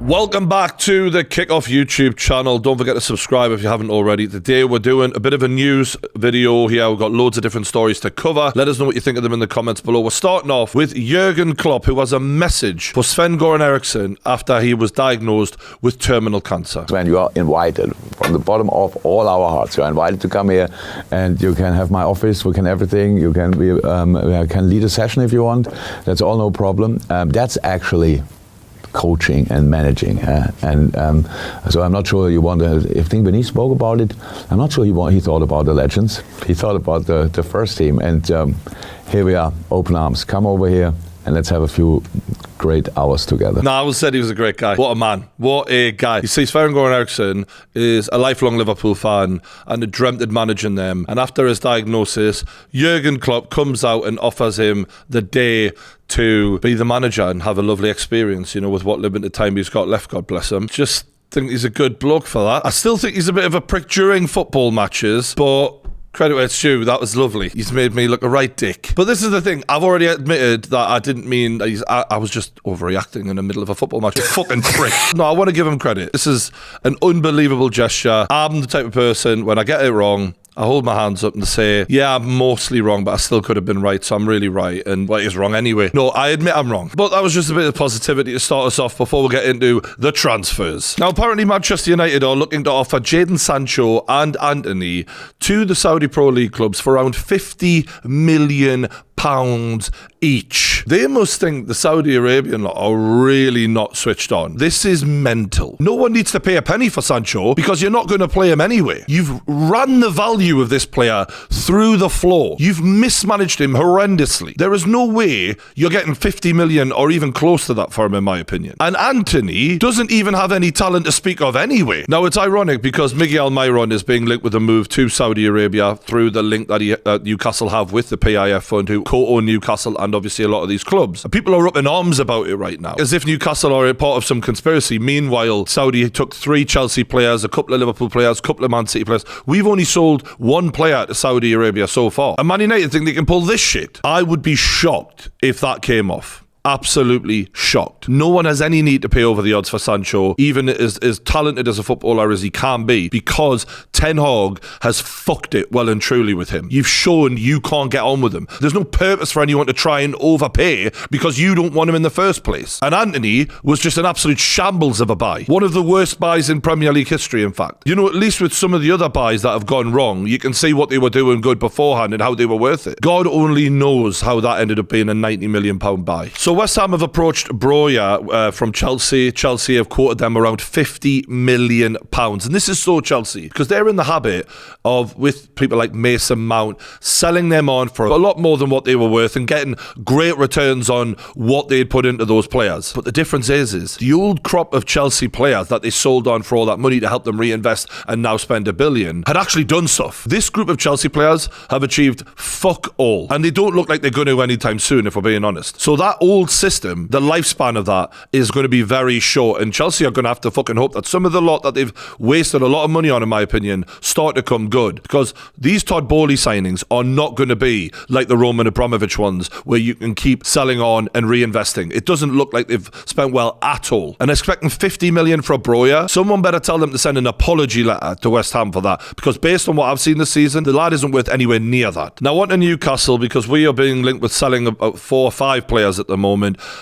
Welcome back to the Kickoff YouTube channel. Don't forget to subscribe if you haven't already. Today we're doing a bit of a news video here. We've got loads of different stories to cover. Let us know what you think of them in the comments below. We're starting off with Jurgen Klopp, who has a message for Sven Goran Eriksson after he was diagnosed with terminal cancer. Sven, you are invited from the bottom of all our hearts. You are invited to come here, and you can have my office. We can everything. You can can lead a session if you want. That's all no problem. That's actually coaching and managing, so I'm not sure you want to. If when he spoke about it, I'm not sure he thought about the legends. He thought about the first team, and here we are, open arms. Come over here and let's have a few great hours together. No, I always said he was a great guy. What a man. What a guy. You see, Sven Goran Eriksson is a lifelong Liverpool fan and had dreamt of managing them. And after his diagnosis, Jurgen Klopp comes out and offers him the day to be the manager and have a lovely experience, you know, with what limited time he's got left, God bless him. Just think he's a good bloke for that. I still think he's a bit of a prick during football matches, but credit where it's due, that was lovely. He's made me look a right dick. But this is the thing, I've already admitted that I didn't mean that I was just overreacting in the middle of a football match. Fucking prick. No, I want to give him credit. This is an unbelievable gesture. I'm the type of person, when I get it wrong, I hold my hands up and say, yeah, I'm mostly wrong, but I still could have been right, so I'm really right, and what is wrong anyway. No, I admit I'm wrong. But that was just a bit of positivity to start us off before we get into the transfers. Now, apparently Manchester United are looking to offer Jadon Sancho and Antony to the Saudi Pro League clubs for around £50 million each. They must think the Saudi Arabian lot are really not switched on. This is mental. No one needs to pay a penny for Sancho because you're not going to play him anyway. You've ran the value of this player through the floor. You've mismanaged him horrendously. There is no way you're getting 50 million or even close to that for him, in my opinion. And Antony doesn't even have any talent to speak of anyway. Now, it's ironic because Miguel Almiron is being linked with a move to Saudi Arabia through the link that Newcastle have with the PIF fund, who co-own Newcastle and obviously a lot of these clubs. And people are up in arms about it right now, as if Newcastle are a part of some conspiracy. Meanwhile, Saudi took 3 Chelsea players, a couple of Liverpool players, a couple of Man City players. We've only sold 1 player to Saudi Arabia so far. And Man United think they can pull this shit. I would be shocked if that came off. Absolutely shocked. No one has any need to pay over the odds for Sancho, even as talented as a footballer as he can be, because Ten Hag has fucked it well and truly with him. You've shown you can't get on with him. There's no purpose for anyone to try and overpay because you don't want him in the first place. And Antony was just an absolute shambles of a buy. One of the worst buys in Premier League history, in fact. You know, at least with some of the other buys that have gone wrong, you can see what they were doing good beforehand and how they were worth it. God only knows how that ended up being a £90 million buy. So West Ham have approached Broja from Chelsea. Chelsea have quoted them around £50 million. And this is so Chelsea, because they're in the habit of, with people like Mason Mount, selling them on for a lot more than what they were worth and getting great returns on what they'd put into those players. But the difference is the old crop of Chelsea players that they sold on for all that money to help them reinvest and now spend $1 billion had actually done stuff. This group of Chelsea players have achieved fuck all. And they don't look like they're going to anytime soon, if we're being honest. So that old system, the lifespan of that is going to be very short, and Chelsea are going to have to fucking hope that some of the lot that they've wasted a lot of money on, in my opinion, start to come good, because these Todd Bowley signings are not going to be like the Roman Abramovich ones where you can keep selling on and reinvesting. It doesn't look like they've spent well at all. And expecting 50 million for Broja, someone better tell them to send an apology letter to West Ham for that, because based on what I've seen this season, the lad isn't worth anywhere near that. Now on to Newcastle, because we are being linked with selling about 4 or 5 players at the moment.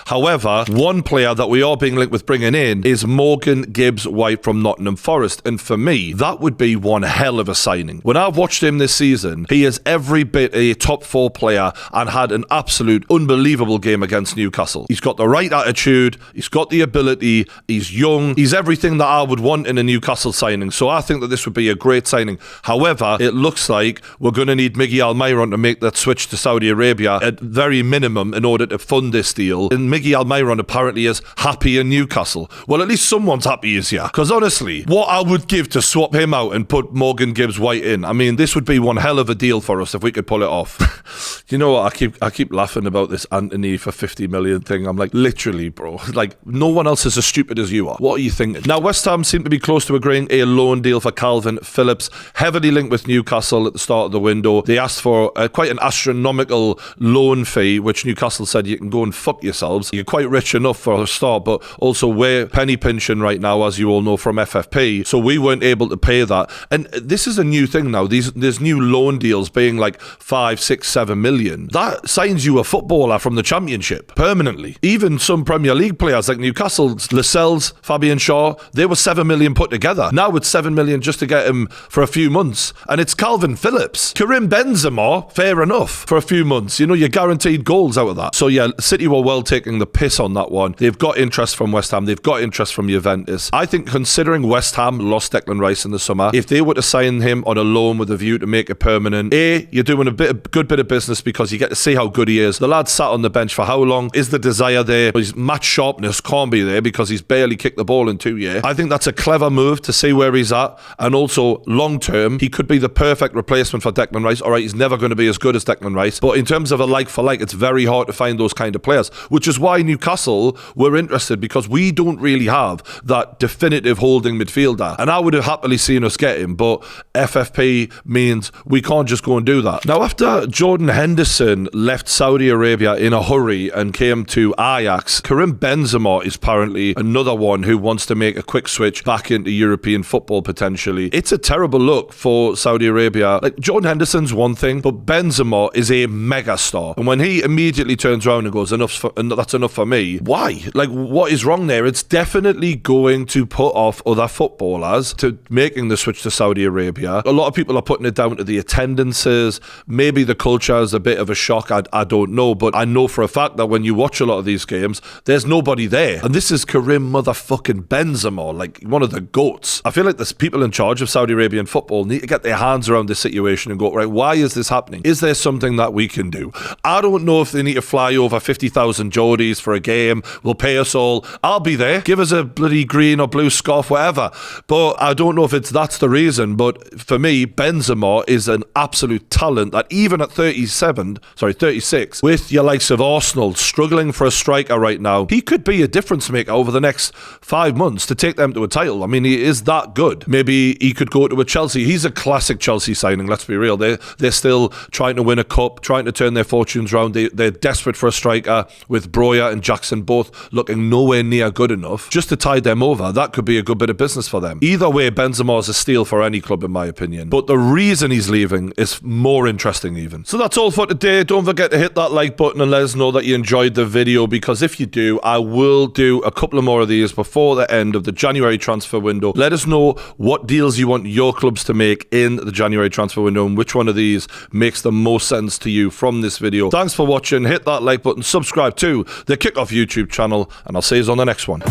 However, one player that we are being linked with bringing in is Morgan Gibbs White from Nottingham Forest. And for me, that would be one hell of a signing. When I've watched him this season, he is every bit a top 4 player and had an absolute unbelievable game against Newcastle. He's got the right attitude, he's got the ability, he's young, he's everything that I would want in a Newcastle signing. So I think that this would be a great signing. However, it looks like we're going to need Miguel Almiron to make that switch to Saudi Arabia at very minimum in order to fund this deal. And Miguel Almiron apparently is happy in Newcastle. Well, at least someone's happy is here. Because honestly, what I would give to swap him out and put Morgan Gibbs White in, I mean, this would be one hell of a deal for us if we could pull it off. You know what? I keep laughing about this Antony for 50 million thing. I'm like, literally, bro. Like, no one else is as stupid as you are. What are you thinking? Now, West Ham seem to be close to agreeing a loan deal for Calvin Phillips, heavily linked with Newcastle at the start of the window. They asked for quite an astronomical loan fee, which Newcastle said you can go and fuck fuck yourselves. You're quite rich enough for a start, but also we're penny pinching right now, as you all know, from FFP. So we weren't able to pay that. And this is a new thing now. There's new loan deals being like 5, 6, 7 million. That signs you a footballer from the Championship permanently. Even some Premier League players like Newcastle's, Lascelles, Fabian Shaw, they were 7 million put together. Now it's 7 million just to get him for a few months. And it's Calvin Phillips. Karim Benzema, fair enough, for a few months. You know, you're guaranteed goals out of that. So yeah, City were well taking the piss on that one. They've got interest from West Ham. They've got interest from Juventus. I think considering West Ham lost Declan Rice in the summer, if they were to sign him on a loan with a view to make it permanent, you're doing a good bit of business because you get to see how good he is. The lad sat on the bench for how long? Is the desire there? His match sharpness can't be there because he's barely kicked the ball in 2 years. I think that's a clever move to see where he's at, and also long term, he could be the perfect replacement for Declan Rice. All right, he's never going to be as good as Declan Rice, but in terms of a like for like, it's very hard to find those kind of players, which is why Newcastle were interested, because we don't really have that definitive holding midfielder, and I would have happily seen us get him, but FFP means we can't just go and do that. Now, after Jordan Henderson left Saudi Arabia in a hurry and came to Ajax, Karim Benzema is apparently another one who wants to make a quick switch back into European football potentially. It's a terrible look for Saudi Arabia. Like, Jordan Henderson's one thing, but Benzema is a mega star, and when he immediately turns around and goes, that's enough for me, why? Like, what is wrong there? It's definitely going to put off other footballers to making the switch to Saudi Arabia. A lot of people are putting it down to the attendances. Maybe the culture is a bit of a shock. I don't know, but I know for a fact that when you watch a lot of these games, there's nobody there. And this is Karim motherfucking Benzema, like one of the GOATs. I feel like the people in charge of Saudi Arabian football need to get their hands around this situation and go, right, why is this happening? Is there something that we can do? I don't know if they need to fly over 50,000 Geordies for a game. Will pay us all. I'll be there. Give us a bloody green or blue scarf, whatever. But I don't know if that's the reason. But for me, Benzema is an absolute talent that even at 36, with your likes of Arsenal struggling for a striker right now, he could be a difference maker over the next 5 months to take them to a title. I mean, he is that good. Maybe he could go to a Chelsea. He's a classic Chelsea signing, let's be real. They're still trying to win a cup, trying to turn their fortunes around. They're desperate for a striker, with Broya and Jackson both looking nowhere near good enough. Just to tide them over, that could be a good bit of business for them. Either way, Benzema is a steal for any club, in my opinion. But the reason he's leaving is more interesting even. So that's all for today. Don't forget to hit that like button and let us know that you enjoyed the video, because if you do, I will do a couple of more of these before the end of the January transfer window. Let us know what deals you want your clubs to make in the January transfer window and which one of these makes the most sense to you from this video. Thanks for watching. Hit that like button, subscribe to the Kickoff YouTube channel, and I'll see you on the next one.